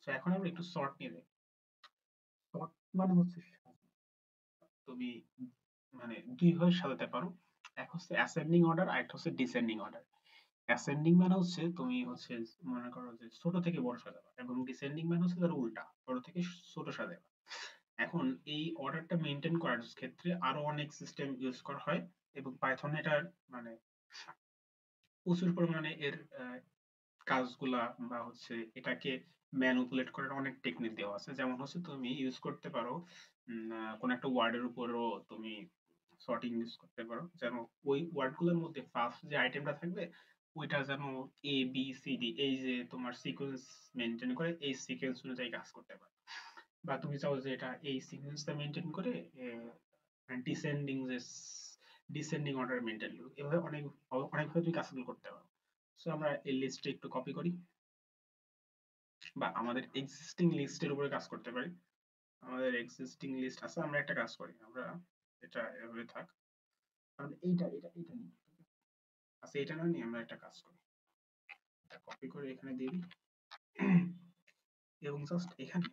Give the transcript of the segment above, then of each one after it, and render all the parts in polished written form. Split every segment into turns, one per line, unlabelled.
তো এখন আমরা একটু সর্ট নিয়ে দেখি। সর্ট মানে হচ্ছে তুমি মানে দুই ভাবে সাজাতে পারো। এক হচ্ছে অ্যাসেন্ডিং অর্ডার, আর একটা হচ্ছে ডিসেন্ডিং অর্ডার। অ্যাসেন্ডিং মানে হচ্ছে তুমি হচ্ছে মনে করো যে ছোট থেকে বড় সাজাবা, এবং ডিসেন্ডিং মানে হচ্ছে তার উল্টা, বড় থেকে ছোট সাজাবা। এখন এই অর্ডারটা মেনটেন করার ক্ষেত্রে আরো অনেক সিস্টেম ইউজ করা হয়, এবং পাইথন এটার মানে প্রচুর পরিমাণে এর কাজগুলা বা হচ্ছে এটাকে ম্যানিপুলেট করার অনেক টেকনিক দেওয়া আছে। যেমন হচ্ছে তুমি ইউজ করতে পারো কোন একটা ওয়ার্ডের উপরও তুমি সর্টিং ইউজ করতে পারো, যেন ওই ওয়ার্ডগুলোর মধ্যে ফার্স্ট যে আইটেমটা থাকবে ওইটা যেন এ বি সি ডি এই যে তোমার সিকোয়েন্স মেনটেন করে এই সিকোয়েন্স অনুযায়ী কাজ করতে পারে। বা তুমি চাও যে এটা এই সিকোয়েন্সটা মেনটেন করে ডিসেন্ডিং যে ডিসেন্ডিং অর্ডার মেনটেন করবে, এভাবে অনেক অনেকভাবে তুমি কাজগুলো করতে পারো। সো আমরা এই লিস্টটা একটু কপি করি, বা আমাদের এক্সিস্টিং লিস্টের উপরে কাজ করতে পারি। আমাদের এক্সিস্টিং লিস্ট আছে, আমরা একটা কাজ করি, আমরা এটা এভাবে থাক, আমাদের এইটা নিই। আচ্ছা, এটা না নিয়ে আমরা একটা কাজ করি, এটা কপি করে এখানে দিয়ে দিই এবং জাস্ট এখানে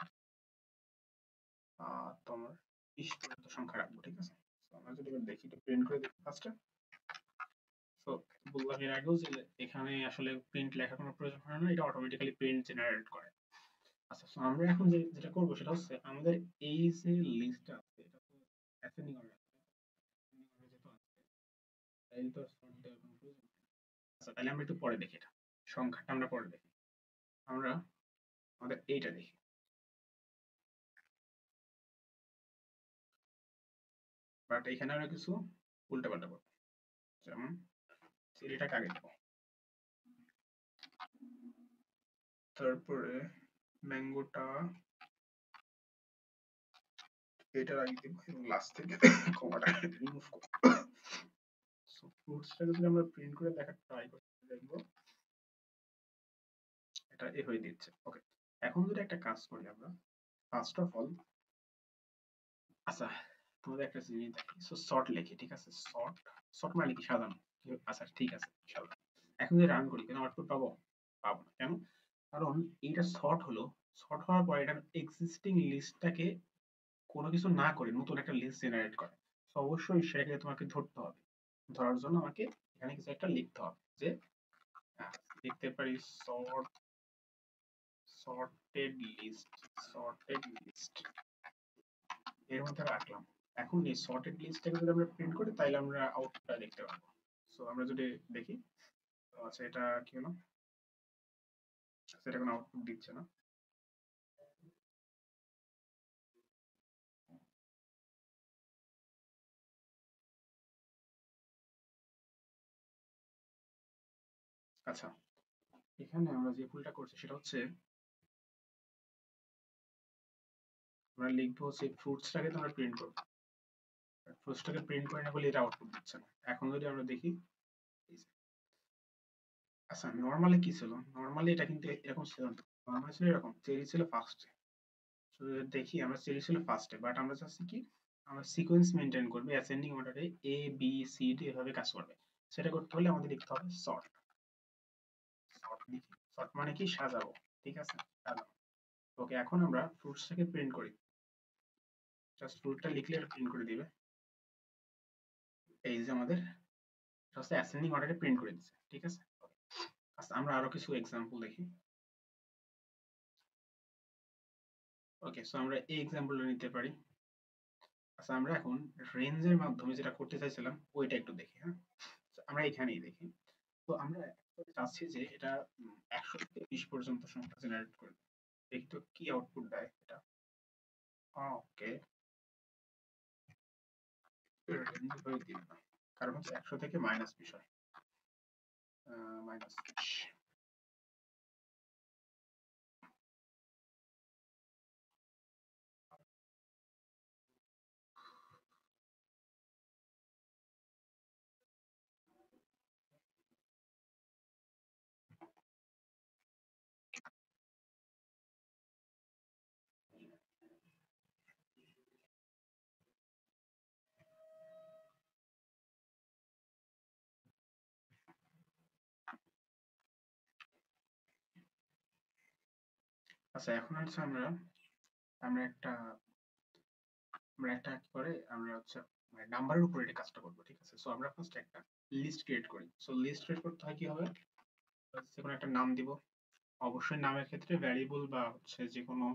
তোমার 20 পর্যন্ত সংখ্যা রাখবো, ঠিক আছে। তো আমরা যদি এবার দেখি, এটা প্রিন্ট করে দেখি ফার্স্টে। তো বললাম এর আগেও যে এখানে আসলে প্রিন্ট লেখার কোনো প্রয়োজন হয় না, এটা অটোমেটিক্যালি প্রিন্ট জেনারেট করে। আচ্ছা, সো আমরা এখন যেটা করবো সেটা হচ্ছে আমাদের এই যে লিস্টটা আছে এটা তো অ্যাসেন্ডিং অর্ডার, যেহেতু আছে তাইলে তো সর্ট দেওয়ার কোনো প্রয়োজন নেই। আচ্ছা, তাহলে আমরা একটু পরে দেখি, এটা সংখ্যাটা আমরা পরে দেখি। আমরা আমাদের এইটা দেখি, বাট এখানে আমরা কিছু উল্টাপাল্টা করবো। যেমন সিরিটাকে আগে দেবো, তারপরে ম্যাঙ্গোটা এটার আগে দিব, এবং লাস্ট থেকে কমাটা রিমুভ করবো। সো ফ্রুটসটাকে যদি আমরা প্রিন্ট করে দেখার ট্রাই করতে দেখবো এটা এ হয়ে দিচ্ছে। ওকে, এখন যদি একটা কাজ করি আমরা, ফার্স্ট অফ অল, আচ্ছা তোমাদের একটা জিনিস দেখি, সো সর্ট লিখি, ঠিক আছে। সর্ট, সর্ট মানে কি সাজানো। আচ্ছা ঠিক আছে, সাজানো। এখন যদি রান করি, কেন আউটপুট পাবো? পাবো না। কেন? কারণ এইটা সর্ট হলো, সর্ট হওয়ার পরে এটার এক্সিস্টিং লিস্টটাকে কোনো কিছু না করে নতুন একটা লিস্ট জেনারেট করে। তো অবশ্যই সেটাকে তোমাকে ধরতে হবে। ধরার জন্য আমাকে এখানে কিছু একটা লিখতে হবে, যে লিখতে পারি sort, sorted list, sorted list এর মধ্যে রাখলাম। এখন এই সর্টেড লিস্টটাকে যদি আমরা প্রিন্ট করি তাহলে আমরা আউটপুটটা দেখতে পাবো। সো আমরা যদি দেখি, আচ্ছা এটা কি হলো, সেটা কোনো আউটপুট দিচ্ছে না। আচ্ছা, এখানে আমরা যে ভুলটা করছি সেটা হচ্ছে আমরা লিখবো হচ্ছে ফ্রুটসটাকে তোমরা প্রিন্ট করবে, ফ্রুটসটাকে প্রিন্ট করে না বলে এটা আউটপুট দিচ্ছে না। এখন যদি আমরা দেখি, আচ্ছা নরমালি কি ছিল, নরমালি এটা কিন্তু এরকম ছিল না। নরমালি ছিল এরকম, চেরি ছিল ফার্স্টে। তো দেখি আমরা চেরি ছিল ফার্স্টে, বাট আমরা চাচ্ছি কি আমরা সিকোয়েন্স মেনটেন করবে, অ্যাসেন্ডিং অর্ডারে এ বি সি ডি এভাবে কাজ করবে। সেটা করতে হলে আমাদের লিখতে হবে সর্ট। সর্ট লিখি, সর্ট মানে কি সাজাবো, ঠিক আছে, সাজাবো। ওকে, এখন আমরা ফ্রুটসটাকে প্রিন্ট করি, জাস্ট ফ্রুটটা লিখলে এটা প্রিন্ট করে দিবে। এই যে আমাদের হচ্ছে অ্যাসেন্ডিং অর্ডারে প্রিন্ট করে দিচ্ছে, ঠিক আছে। আচ্ছা, আমরা আরো কিছু এক্সাম্পল দেখি। ওকে, সো আমরা এই এক্সাম্পলটা নিতে পারি। আচ্ছা, আমরা এখন রেঞ্জের মাধ্যমে যেটা করতে চাইছিলাম ওইটা একটু দেখি, হ্যাঁ। So, আমরা এখানেই দেখি। তো আমরা চাচ্ছি যে এটা 100 থেকে 20 পর্যন্ত সংখ্যা জেনারেট করবে। দেখি তো কি আউটপুট দেয় এটা। ওকে, রেঞ্জ হয়ে দিবে না, কারণ হচ্ছে 100 থেকে মাইনাস বিষয়, মাইনাস আচ্ছা এখন হচ্ছে আমরা আমরা একটা কি করে আমরা হচ্ছে মানে নাম্বারের উপর এটা কাজটা করবো, ঠিক আছে? সো আমরা ফার্স্ট একটা লিস্ট ক্রিয়েট করি। সো লিস্ট ক্রিয়েট করতে হয় কি হবে, যে কোনো একটা নাম দিব। অবশ্যই নামের ক্ষেত্রে ভ্যারিয়েবল বা হচ্ছে যে কোনো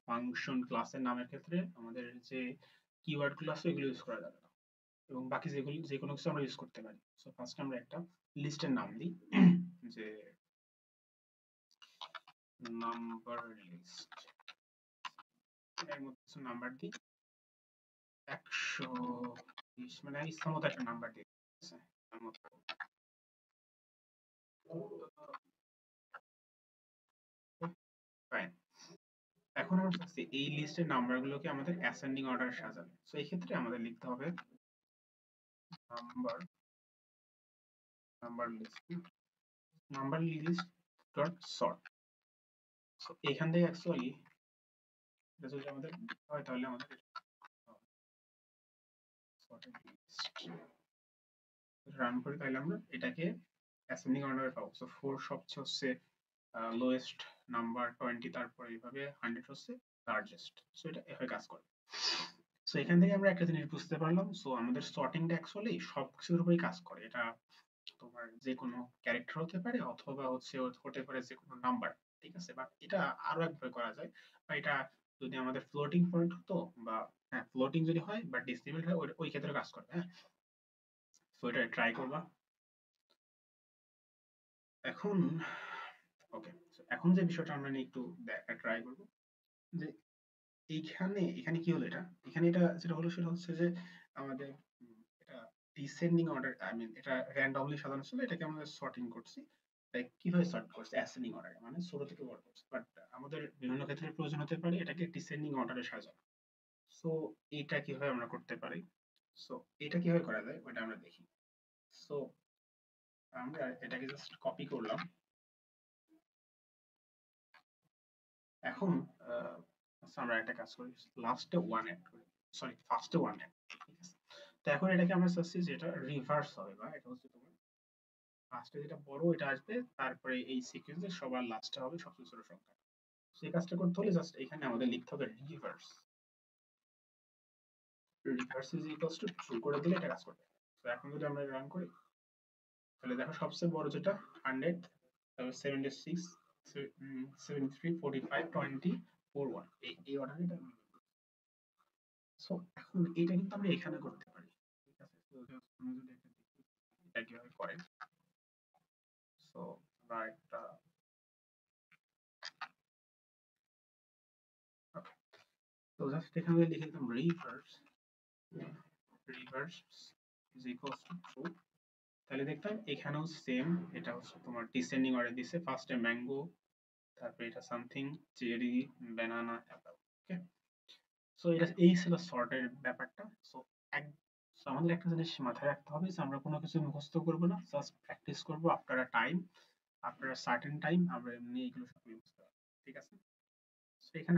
ফাংশন ক্লাসের নামের ক্ষেত্রে আমাদের যে কিওয়ার্ড গুলো আছে এগুলো ইউজ করা যাবে না, এবং বাকি যেগুলো যে কোনো কিছু আমরা ইউজ করতে পারি। সো ফার্স্ট আমরা একটা লিস্টের নাম দিই যে নাম্বার লিস্ট, এর মধ্যে কিছু নাম্বার দিই 120, মানে ইচ্ছা মতো একটা নাম্বার দিই, ঠিক আছে? তার মতো ফাইন। এখন আমরা চাচ্ছি এই লিস্টের নাম্বারগুলোকে আমাদের অ্যাসেন্ডিং অর্ডারে সাজাবে। সো এই ক্ষেত্রে আমাদের লিখতে হবে number number list dot sort. So এখান থেকে অ্যাকচুয়ালি এটা যদি আমাদের হয় তাহলে আমাদের রান করি, তাহলে আমরা এটাকে অ্যাসেন্ডিং অর্ডারে পাবো। সো 4 সবচেয়ে হচ্ছে লোয়েস্ট নাম্বার, 20 তারপরে এইভাবে 100 হচ্ছে লার্জেস্ট। সো এটা এভাবে কাজ করে। সো এখান থেকে আমরা একটা জিনিস বুঝতে পারলাম, সো আমাদের সর্টিংটা অ্যাকচুয়ালি সবকিছুর উপরেই কাজ করে। এটা তোমার যে কোনো ক্যারেক্টার হতে পারে অথবা হচ্ছে হতে পারে যে কোনো নাম্বার, ঠিক আছে? বাট এটা আরো একভাবে করা যায়, বা এটা যদি আমাদের ফ্লোটিং পয়েন্ট হতো, বা হ্যাঁ ফ্লোটিং যদি হয় বা ডেসিমেল হয় ওই ক্ষেত্রে কাজ করবে, হ্যাঁ। সো এটা ট্রাই করবা। এখন ওকে, এখন যে বিষয়টা আমরা নিয়ে একটু দেখা ট্রাই করব, যে এখানে কি হলো, এখানে এটা যেটা হলো সেটা হচ্ছে যে আমাদের এটা ডিসেন্ডিং অর্ডার, আই মিন এটা র্যান্ডমলি সাজানো ছিল, এটাকে আমরা সর্টিং করছি। তাই কিভাবে সর্ট করছি, অ্যাসেন্ডিং অর্ডারে, মানে ছোট থেকে বড় করছি। বাট আমাদের বিভিন্ন ক্ষেত্রে প্রয়োজন হতে পারে এটাকে ডিসেন্ডিং অর্ডারে সাজানো। সো এটা কিভাবে আমরা করতে পারি, সো এটা কিভাবে করা যায় ওটা আমরা দেখি। সো আমরা এটাকে জাস্ট কপি করলাম। এখন আচ্ছা আমরা একটা কাজ করি, লাস্টে ওয়ান অ্যাড করি, সরি ফার্স্টে ওয়ান অ্যাড, ঠিক আছে? তো এখন এটাকে আমরা চাচ্ছি যে এটা রিভার্স হবে, বা এটা হচ্ছে তোমার ফার্স্টে যেটা বড় এটা আসবে, তারপরে এই সিকোয়েন্সে সবার লাস্টে হবে সবচেয়ে ছোট সংখ্যা। সেই কাজটা করতে হলে জাস্ট এখানে আমাদের লিখতে হবে reverse, reverse is equals to true করে দিলে এটা কাজ করবে। তো এখন যদি আমরা রান করি তাহলে দেখো সবচেয়ে বড় যেটা 100, তারপর 76, 73, 45, 20, 41, এই অর্ডারে এটা। সো এখন এটা কিন্তু আমরা এখানে করতে পারি, ঠিক আছে? তো তুমি যদি এটা দেখি এটা কিভাবে করে। সো আমরা একটা তো জাস্ট এখানে লিখে দিলাম reverse is equals to true, তাহলে দেখতাম এখানেও সেম, এটা হচ্ছে তোমার ডিসেন্ডিং অর্ডার দিছে, ফার্স্টে ম্যাঙ্গো, তারপরে এটা সামথিং, চেরি, ব্যানানা, অ্যাপল। ওকে, সো এটা এই ছিল সর্টের ব্যাপারটা। সো এক সো আমাদের একটা জিনিস মাথায় রাখতে হবে যে আমরা কোনো কিছু মুখস্থ করব না, জাস্ট প্র্যাকটিস করব after a time, after a certain time আমরা এমনি এগুলো সব মুখস্থ করব, ঠিক আছে? সো এখানে